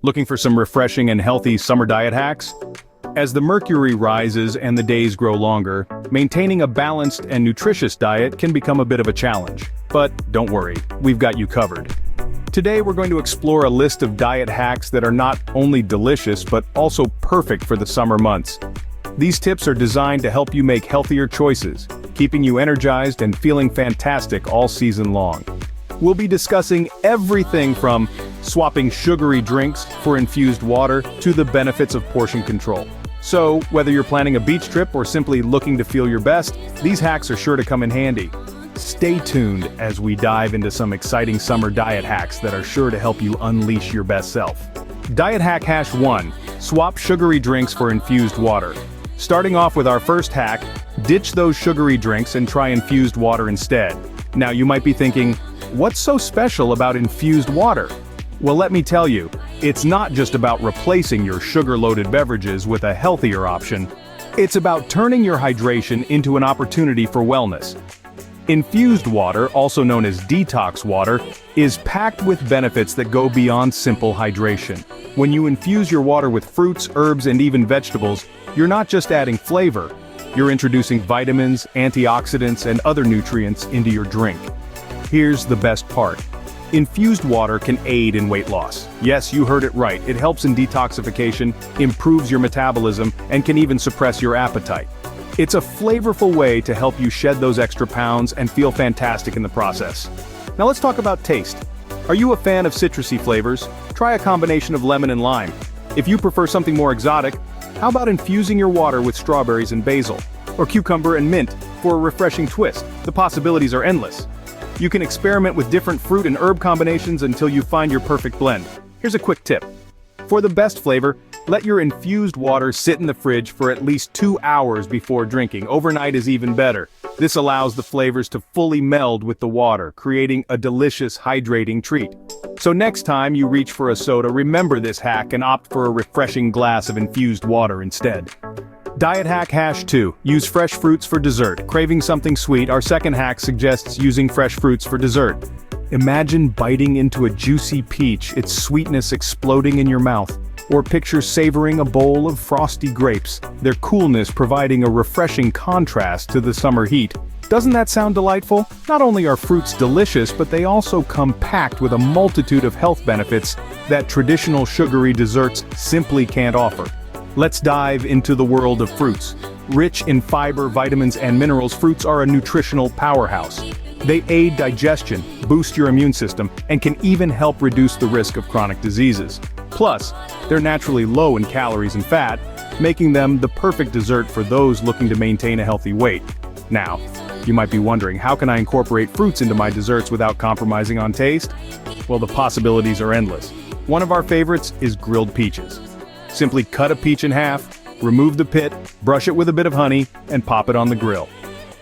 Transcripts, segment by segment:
Looking for some refreshing and healthy summer diet hacks? As the mercury rises and the days grow longer, maintaining a balanced and nutritious diet can become a bit of a challenge. But don't worry, we've got you covered. Today we're going to explore a list of diet hacks that are not only delicious but also perfect for the summer months. These tips are designed to help you make healthier choices, keeping you energized and feeling fantastic all season long. We'll be discussing everything from swapping sugary drinks for infused water to the benefits of portion control. So, whether you're planning a beach trip or simply looking to feel your best, these hacks are sure to come in handy. Stay tuned as we dive into some exciting summer diet hacks that are sure to help you unleash your best self. Diet hack hash 1. Swap sugary drinks for infused water. Starting off with our first hack, ditch those sugary drinks and try infused water instead. Now you might be thinking, what's so special about infused water? Well, let me tell you, it's not just about replacing your sugar-loaded beverages with a healthier option. It's about turning your hydration into an opportunity for wellness. Infused water, also known as detox water, is packed with benefits that go beyond simple hydration. When you infuse your water with fruits, herbs, and even vegetables, you're not just adding flavor, you're introducing vitamins, antioxidants, and other nutrients into your drink. Here's the best part. Infused water can aid in weight loss. Yes, you heard it right. It helps in detoxification, improves your metabolism, and can even suppress your appetite. It's a flavorful way to help you shed those extra pounds and feel fantastic in the process. Now let's talk about taste. Are you a fan of citrusy flavors? Try a combination of lemon and lime. If you prefer something more exotic, how about infusing your water with strawberries and basil? Or cucumber and mint for a refreshing twist? The possibilities are endless. You can experiment with different fruit and herb combinations until you find your perfect blend. Here's a quick tip. For the best flavor, let your infused water sit in the fridge for at least 2 hours before drinking. Overnight is even better. This allows the flavors to fully meld with the water, creating a delicious, hydrating treat. So next time you reach for a soda, remember this hack and opt for a refreshing glass of infused water instead. Diet hack hash 2. Use fresh fruits for dessert. Craving something sweet, our second hack suggests using fresh fruits for dessert. Imagine biting into a juicy peach, its sweetness exploding in your mouth. Or picture savoring a bowl of frosty grapes, their coolness providing a refreshing contrast to the summer heat. Doesn't that sound delightful? Not only are fruits delicious, but they also come packed with a multitude of health benefits that traditional sugary desserts simply can't offer. Let's dive into the world of fruits. Rich in fiber, vitamins, and minerals, fruits are a nutritional powerhouse. They aid digestion, boost your immune system, and can even help reduce the risk of chronic diseases. Plus, they're naturally low in calories and fat, making them the perfect dessert for those looking to maintain a healthy weight. Now, you might be wondering, how can I incorporate fruits into my desserts without compromising on taste? Well, the possibilities are endless. One of our favorites is grilled peaches. Simply cut a peach in half, remove the pit, brush it with a bit of honey, and pop it on the grill.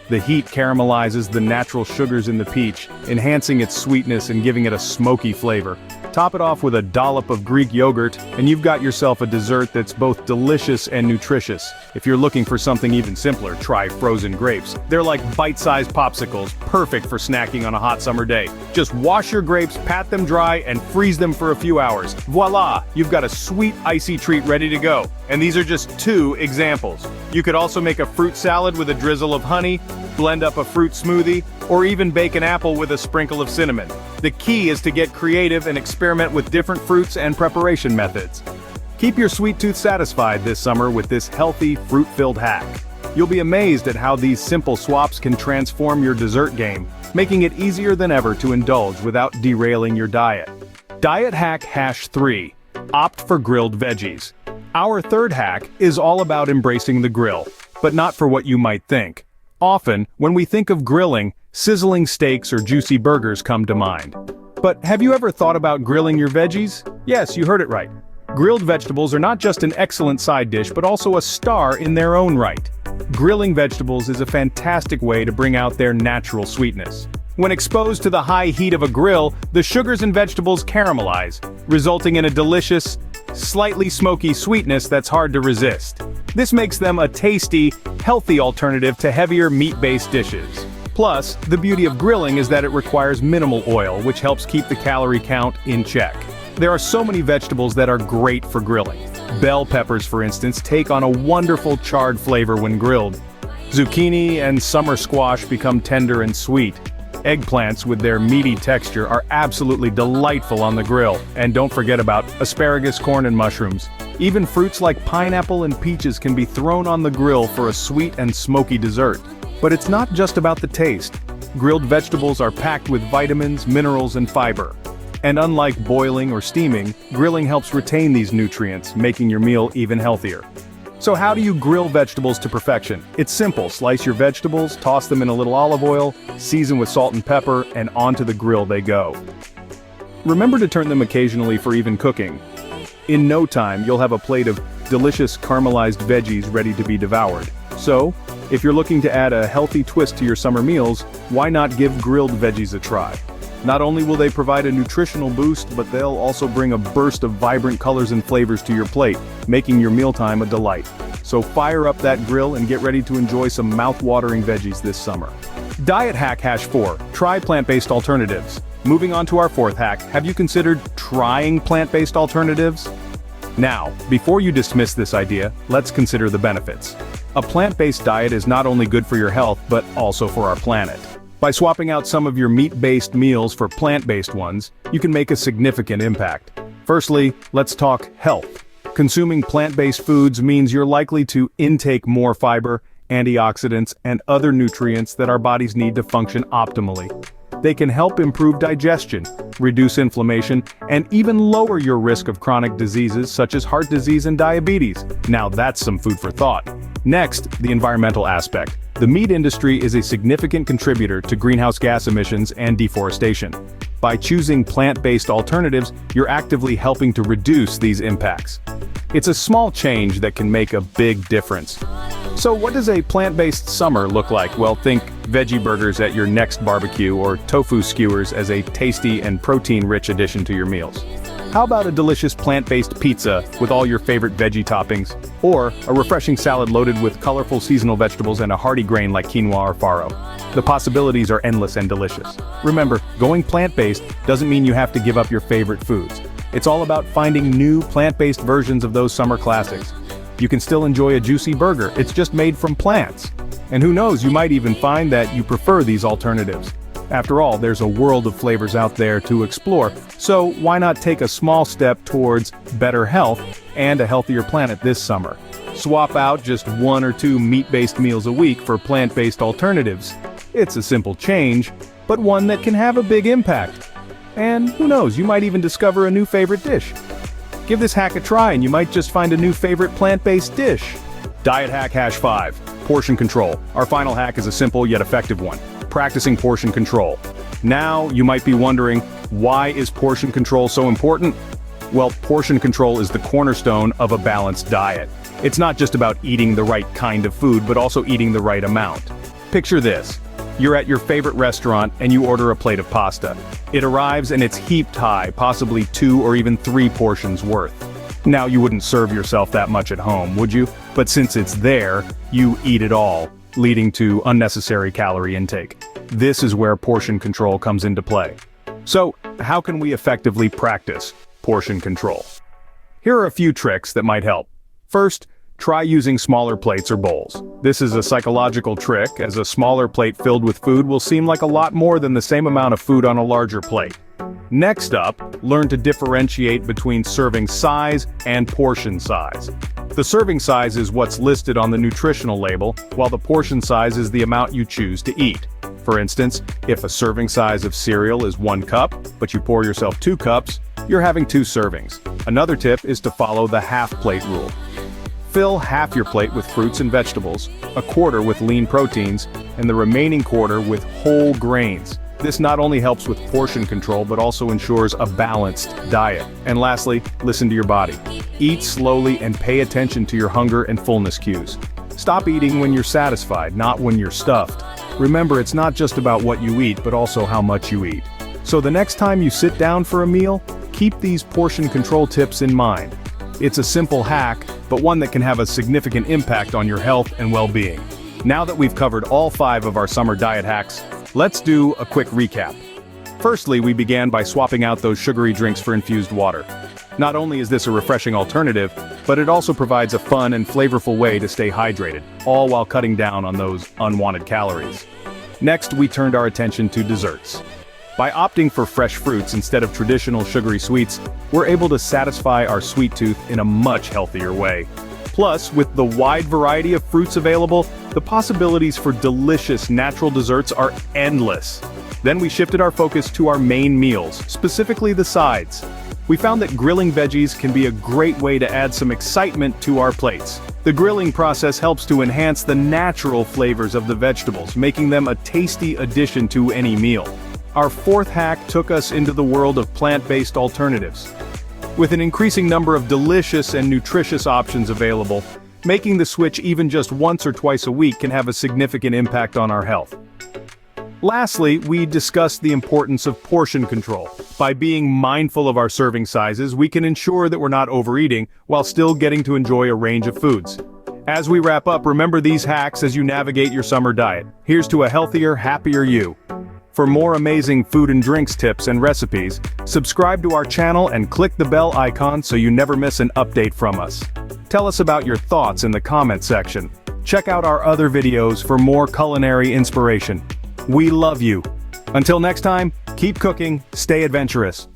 The heat caramelizes the natural sugars in the peach, enhancing its sweetness and giving it a smoky flavor. Top it off with a dollop of Greek yogurt, and you've got yourself a dessert that's both delicious and nutritious. If you're looking for something even simpler, try frozen grapes. They're like bite-sized popsicles, perfect for snacking on a hot summer day. Just wash your grapes, pat them dry, and freeze them for a few hours. Voila! You've got a sweet, icy treat ready to go. And these are just 2 examples. You could also make a fruit salad with a drizzle of honey, blend up a fruit smoothie, or even bake an apple with a sprinkle of cinnamon. The key is to get creative and experiment with different fruits and preparation methods. Keep your sweet tooth satisfied this summer with this healthy, fruit-filled hack. You'll be amazed at how these simple swaps can transform your dessert game, making it easier than ever to indulge without derailing your diet. Diet hack hash 3. Opt for grilled veggies. Our third hack is all about embracing the grill, but not for what you might think. Often, when we think of grilling, sizzling steaks or juicy burgers come to mind. But have you ever thought about grilling your veggies? Yes, you heard it right. Grilled vegetables are not just an excellent side dish, but also a star in their own right. Grilling vegetables is a fantastic way to bring out their natural sweetness. When exposed to the high heat of a grill, the sugars in vegetables caramelize, resulting in a delicious, slightly smoky sweetness that's hard to resist. This makes them a tasty, healthy alternative to heavier meat-based dishes. Plus, the beauty of grilling is that it requires minimal oil, which helps keep the calorie count in check. There are so many vegetables that are great for grilling. Bell peppers, for instance, take on a wonderful charred flavor when grilled. Zucchini and summer squash become tender and sweet. Eggplants, with their meaty texture, are absolutely delightful on the grill. And don't forget about asparagus, corn, and mushrooms. Even fruits like pineapple and peaches can be thrown on the grill for a sweet and smoky dessert. But it's not just about the taste. Grilled vegetables are packed with vitamins, minerals, and fiber. And unlike boiling or steaming, grilling helps retain these nutrients, making your meal even healthier. So how do you grill vegetables to perfection? It's simple. Slice your vegetables, toss them in a little olive oil, season with salt and pepper, and onto the grill they go. Remember to turn them occasionally for even cooking. In no time, you'll have a plate of delicious caramelized veggies ready to be devoured. So, if you're looking to add a healthy twist to your summer meals, why not give grilled veggies a try? Not only will they provide a nutritional boost, but they'll also bring a burst of vibrant colors and flavors to your plate, making your mealtime a delight. So fire up that grill and get ready to enjoy some mouth-watering veggies this summer. Diet hack #4. Try plant-based alternatives. Moving on to our fourth hack, have you considered trying plant-based alternatives? Now, before you dismiss this idea, let's consider the benefits. A plant-based diet is not only good for your health, but also for our planet. By swapping out some of your meat-based meals for plant-based ones, you can make a significant impact. Firstly, let's talk health. Consuming plant-based foods means you're likely to intake more fiber, antioxidants, and other nutrients that our bodies need to function optimally. They can help improve digestion, reduce inflammation, and even lower your risk of chronic diseases such as heart disease and diabetes. Now that's some food for thought. Next, the environmental aspect. The meat industry is a significant contributor to greenhouse gas emissions and deforestation. By choosing plant-based alternatives, you're actively helping to reduce these impacts. It's a small change that can make a big difference. So what does a plant-based summer look like? Well, think veggie burgers at your next barbecue or tofu skewers as a tasty and protein-rich addition to your meals. How about a delicious plant-based pizza with all your favorite veggie toppings? Or a refreshing salad loaded with colorful seasonal vegetables and a hearty grain like quinoa or farro? The possibilities are endless and delicious. Remember, going plant-based doesn't mean you have to give up your favorite foods. It's all about finding new plant-based versions of those summer classics. You can still enjoy a juicy burger, it's just made from plants. And who knows, you might even find that you prefer these alternatives. After all, there's a world of flavors out there to explore, so why not take a small step towards better health and a healthier planet this summer? Swap out just 1 or 2 meat-based meals a week for plant-based alternatives. It's a simple change, but one that can have a big impact. And who knows, you might even discover a new favorite dish. Give this hack a try and you might just find a new favorite plant-based dish. Diet hack #5. Portion control. Our final hack is a simple yet effective one. Practicing portion control. Now, you might be wondering, why is portion control so important? Well, portion control is the cornerstone of a balanced diet. It's not just about eating the right kind of food, but also eating the right amount. Picture this. You're at your favorite restaurant and you order a plate of pasta. It arrives and it's heaped high, possibly 2 or even 3 portions worth. Now, you wouldn't serve yourself that much at home, would you? But since it's there, you eat it all, leading to unnecessary calorie intake. This is where portion control comes into play. So, how can we effectively practice portion control? Here are a few tricks that might help. First, try using smaller plates or bowls. This is a psychological trick, as a smaller plate filled with food will seem like a lot more than the same amount of food on a larger plate. Next up, learn to differentiate between serving size and portion size. The serving size is what's listed on the nutritional label, while the portion size is the amount you choose to eat. For instance, if a serving size of cereal is 1 cup, but you pour yourself 2 cups, you're having 2 servings. Another tip is to follow the half-plate rule. Fill half your plate with fruits and vegetables, a quarter with lean proteins, and the remaining quarter with whole grains. This not only helps with portion control, but also ensures a balanced diet. And lastly, listen to your body. Eat slowly and pay attention to your hunger and fullness cues. Stop eating when you're satisfied, not when you're stuffed. Remember, it's not just about what you eat, but also how much you eat. So the next time you sit down for a meal, keep these portion control tips in mind. It's a simple hack, but one that can have a significant impact on your health and well-being. Now that we've covered all 5 of our summer diet hacks, let's do a quick recap. Firstly, we began by swapping out those sugary drinks for infused water. Not only is this a refreshing alternative, but it also provides a fun and flavorful way to stay hydrated, all while cutting down on those unwanted calories. Next, we turned our attention to desserts. By opting for fresh fruits instead of traditional sugary sweets, we're able to satisfy our sweet tooth in a much healthier way. Plus, with the wide variety of fruits available, the possibilities for delicious natural desserts are endless. Then we shifted our focus to our main meals, specifically the sides. We found that grilling veggies can be a great way to add some excitement to our plates. The grilling process helps to enhance the natural flavors of the vegetables, making them a tasty addition to any meal. Our fourth hack took us into the world of plant-based alternatives. With an increasing number of delicious and nutritious options available, making the switch even just once or twice a week can have a significant impact on our health. Lastly, we discussed the importance of portion control. By being mindful of our serving sizes, we can ensure that we're not overeating while still getting to enjoy a range of foods. As we wrap up, remember these hacks as you navigate your summer diet. Here's to a healthier, happier you. For more amazing food and drinks tips and recipes, subscribe to our channel and click the bell icon so you never miss an update from us. Tell us about your thoughts in the comment section. Check out our other videos for more culinary inspiration. We love you. Until next time, keep cooking, stay adventurous.